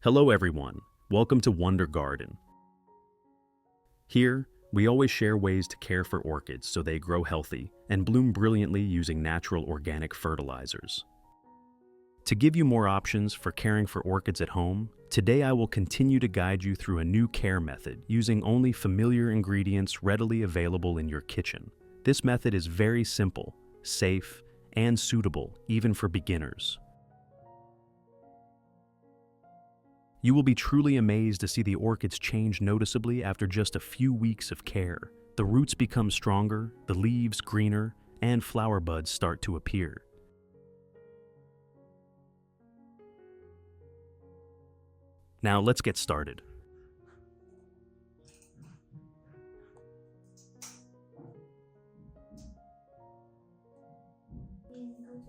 Hello everyone, welcome to Wonder Garden. Here, we always share ways to care for orchids so they grow healthy and bloom brilliantly using natural organic fertilizers. To give you more options for caring for orchids at home, today I will continue to guide you through a new care method using only familiar ingredients readily available in your kitchen. This method is very simple, safe, and suitable even for beginners. You will be truly amazed to see the orchids change noticeably after just a few weeks of care. The roots become stronger, the leaves greener, and flower buds start to appear. Now let's get started.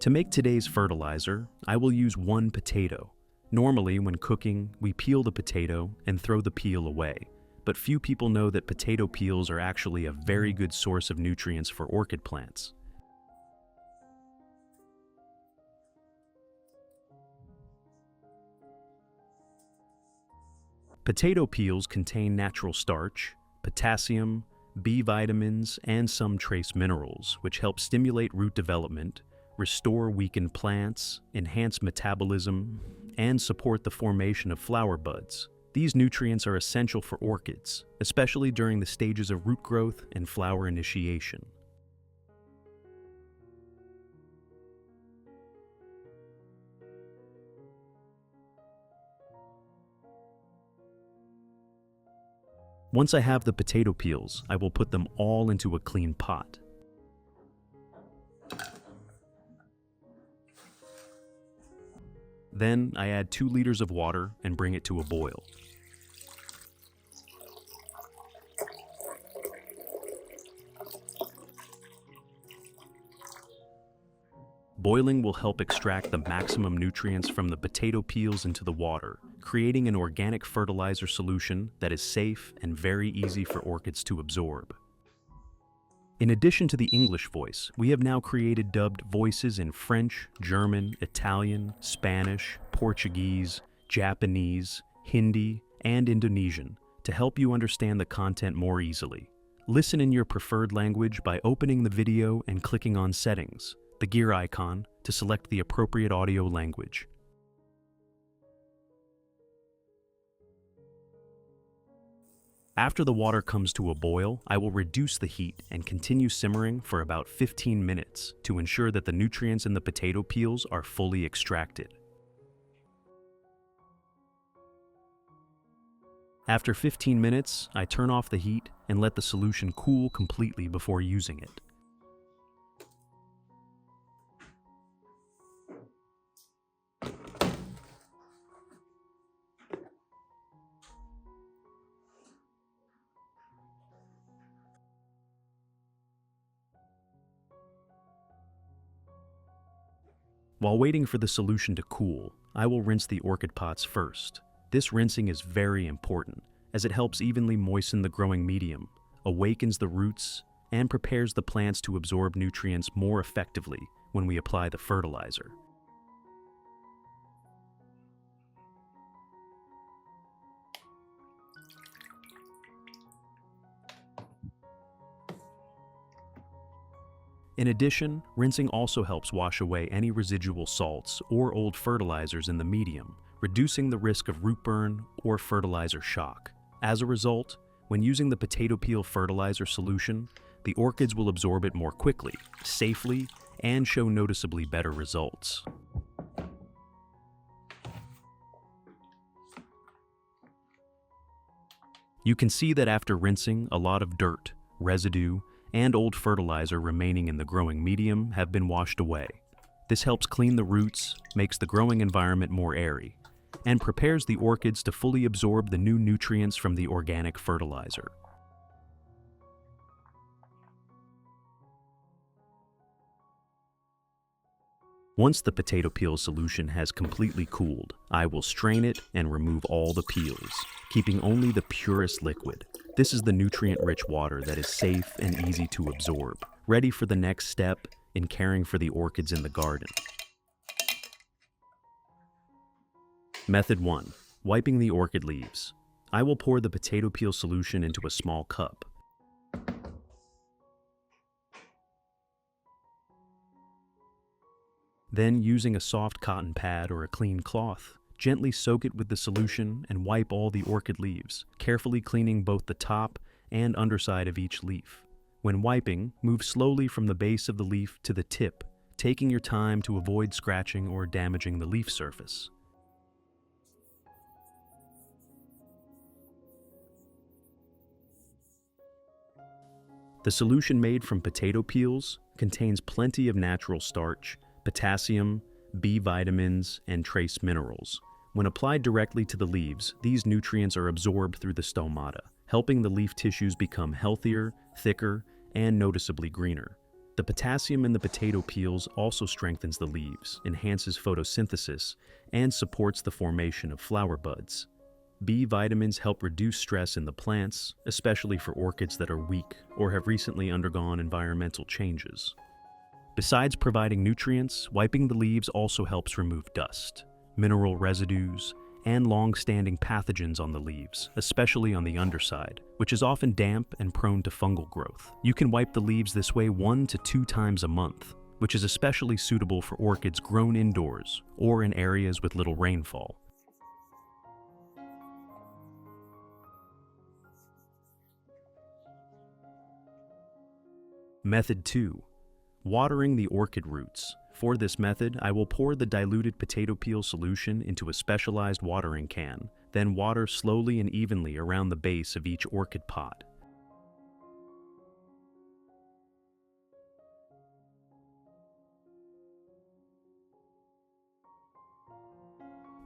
To make today's fertilizer, I will use 1 potato. Normally, when cooking, we peel the potato and throw the peel away, but few people know that potato peels are actually a very good source of nutrients for orchid plants. Potato peels contain natural starch, potassium, B vitamins, and some trace minerals, which help stimulate root development, restore weakened plants, enhance metabolism, and support the formation of flower buds. These nutrients are essential for orchids, especially during the stages of root growth and flower initiation. Once I have the potato peels, I will put them all into a clean pot. Then I add 2 liters of water and bring it to a boil. Boiling will help extract the maximum nutrients from the potato peels into the water, creating an organic fertilizer solution that is safe and very easy for orchids to absorb. In addition to the English voice, we have now created dubbed voices in French, German, Italian, Spanish, Portuguese, Japanese, Hindi, and Indonesian to help you understand the content more easily. Listen in your preferred language by opening the video and clicking on Settings, the gear icon, to select the appropriate audio language. After the water comes to a boil, I will reduce the heat and continue simmering for about 15 minutes to ensure that the nutrients in the potato peels are fully extracted. After 15 minutes, I turn off the heat and let the solution cool completely before using it. While waiting for the solution to cool, I will rinse the orchid pots first. This rinsing is very important, as it helps evenly moisten the growing medium, awakens the roots, and prepares the plants to absorb nutrients more effectively when we apply the fertilizer. In addition, rinsing also helps wash away any residual salts or old fertilizers in the medium, reducing the risk of root burn or fertilizer shock. As a result, when using the potato peel fertilizer solution, the orchids will absorb it more quickly, safely, and show noticeably better results. You can see that after rinsing, a lot of dirt, residue, and old fertilizer remaining in the growing medium have been washed away. This helps clean the roots, makes the growing environment more airy, and prepares the orchids to fully absorb the new nutrients from the organic fertilizer. Once the potato peel solution has completely cooled, I will strain it and remove all the peels, keeping only the purest liquid. This is the nutrient-rich water that is safe and easy to absorb, ready for the next step in caring for the orchids in the garden. Method 1. Wiping the orchid leaves. I will pour the potato peel solution into a small cup. Then, using a soft cotton pad or a clean cloth, gently soak it with the solution and wipe all the orchid leaves, carefully cleaning both the top and underside of each leaf. When wiping, move slowly from the base of the leaf to the tip, taking your time to avoid scratching or damaging the leaf surface. The solution made from potato peels contains plenty of natural starch, potassium, B vitamins, and trace minerals. When applied directly to the leaves, these nutrients are absorbed through the stomata, helping the leaf tissues become healthier, thicker, and noticeably greener. The potassium in the potato peels also strengthens the leaves, enhances photosynthesis, and supports the formation of flower buds. B vitamins help reduce stress in the plants, especially for orchids that are weak or have recently undergone environmental changes. Besides providing nutrients, wiping the leaves also helps remove dust, mineral residues, and long-standing pathogens on the leaves, especially on the underside, which is often damp and prone to fungal growth. You can wipe the leaves this way 1 to 2 times a month, which is especially suitable for orchids grown indoors or in areas with little rainfall. Method 2. Watering the orchid roots. For this method, I will pour the diluted potato peel solution into a specialized watering can, then water slowly and evenly around the base of each orchid pot.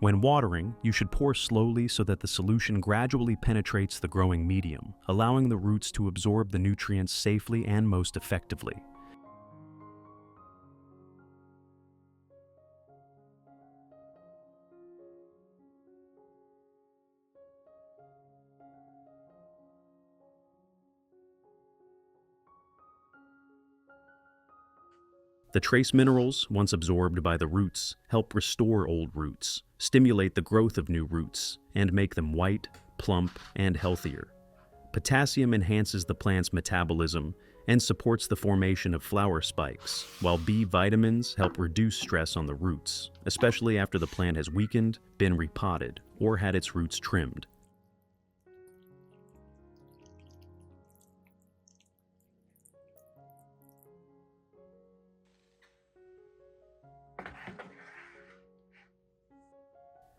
When watering, you should pour slowly so that the solution gradually penetrates the growing medium, allowing the roots to absorb the nutrients safely and most effectively. The trace minerals, once absorbed by the roots, help restore old roots, stimulate the growth of new roots, and make them white, plump, and healthier. Potassium enhances the plant's metabolism and supports the formation of flower spikes, while B vitamins help reduce stress on the roots, especially after the plant has weakened, been repotted, or had its roots trimmed.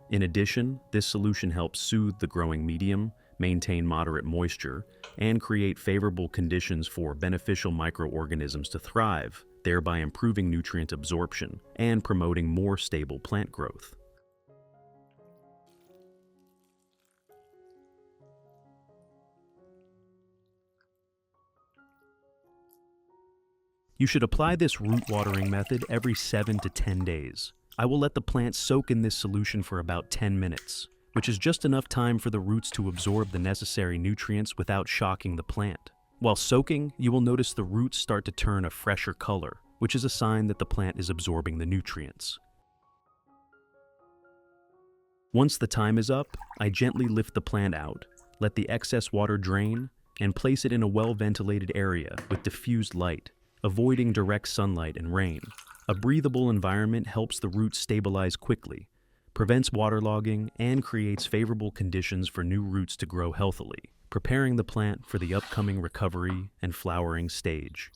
In addition, this solution helps soothe the growing medium, maintain moderate moisture, and create favorable conditions for beneficial microorganisms to thrive, thereby improving nutrient absorption and promoting more stable plant growth. You should apply this root watering method every 7 to 10 days. I will let the plant soak in this solution for about 10 minutes, which is just enough time for the roots to absorb the necessary nutrients without shocking the plant. While soaking, you will notice the roots start to turn a fresher color, which is a sign that the plant is absorbing the nutrients. Once the time is up, I gently lift the plant out, let the excess water drain, and place it in a well-ventilated area with diffused light, avoiding direct sunlight and rain. A breathable environment helps the roots stabilize quickly, prevents waterlogging, and creates favorable conditions for new roots to grow healthily, preparing the plant for the upcoming recovery and flowering stage.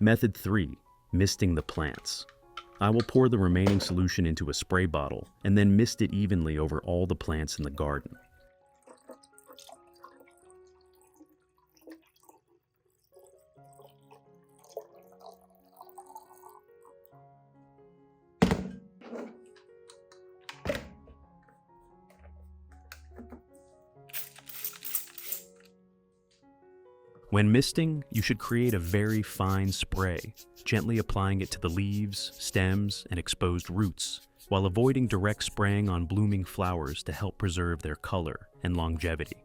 Method 3. Misting the plants. I will pour the remaining solution into a spray bottle and then mist it evenly over all the plants in the garden. When misting, you should create a very fine spray, gently applying it to the leaves, stems, and exposed roots, while avoiding direct spraying on blooming flowers to help preserve their color and longevity.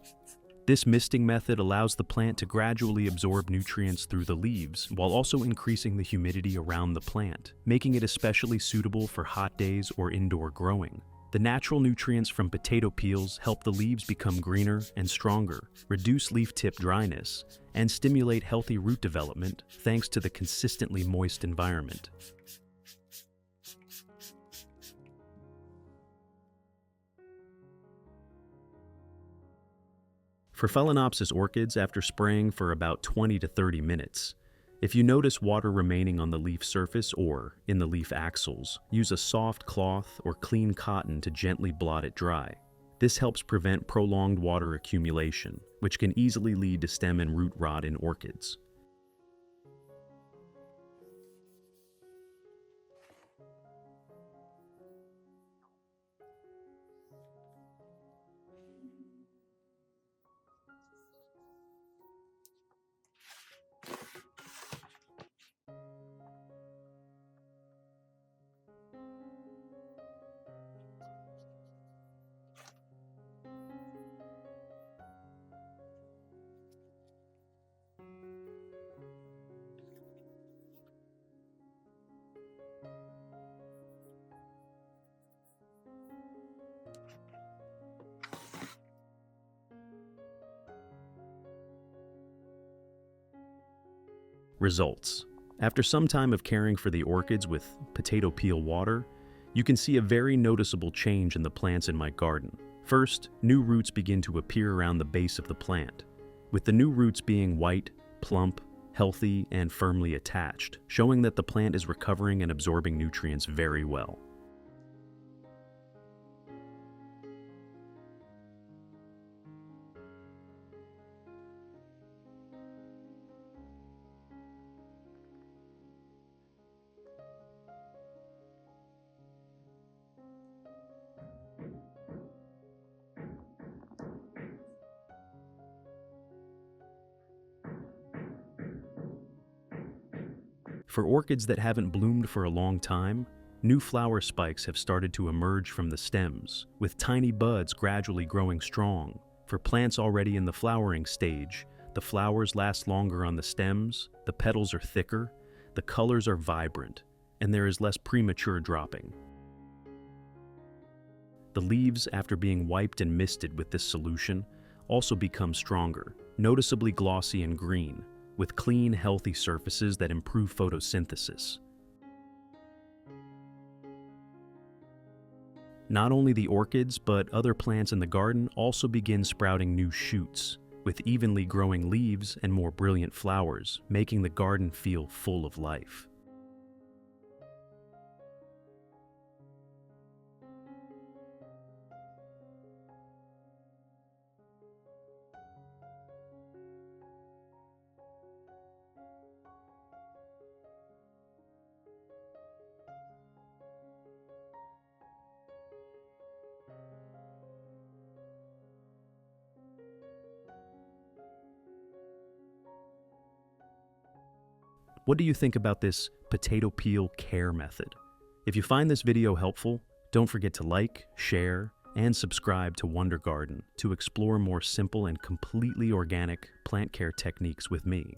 This misting method allows the plant to gradually absorb nutrients through the leaves while also increasing the humidity around the plant, making it especially suitable for hot days or indoor growing. The natural nutrients from potato peels help the leaves become greener and stronger, reduce leaf tip dryness, and stimulate healthy root development thanks to the consistently moist environment. For Phalaenopsis orchids, after spraying for about 20 to 30 minutes, if you notice water remaining on the leaf surface or in the leaf axils, use a soft cloth or clean cotton to gently blot it dry. This helps prevent prolonged water accumulation, which can easily lead to stem and root rot in orchids. Results. After some time of caring for the orchids with potato peel water, you can see a very noticeable change in the plants in my garden. First, new roots begin to appear around the base of the plant, with the new roots being white, plump, healthy, and firmly attached, showing that the plant is recovering and absorbing nutrients very well. For orchids that haven't bloomed for a long time, new flower spikes have started to emerge from the stems, with tiny buds gradually growing strong. For plants already in the flowering stage, the flowers last longer on the stems, the petals are thicker, the colors are vibrant, and there is less premature dropping. The leaves, after being wiped and misted with this solution, also become stronger, noticeably glossy and green, with clean, healthy surfaces that improve photosynthesis. Not only the orchids, but other plants in the garden also begin sprouting new shoots, with evenly growing leaves and more brilliant flowers, making the garden feel full of life. What do you think about this potato peel care method? If you find this video helpful, don't forget to like, share, and subscribe to Wonder Garden to explore more simple and completely organic plant care techniques with me.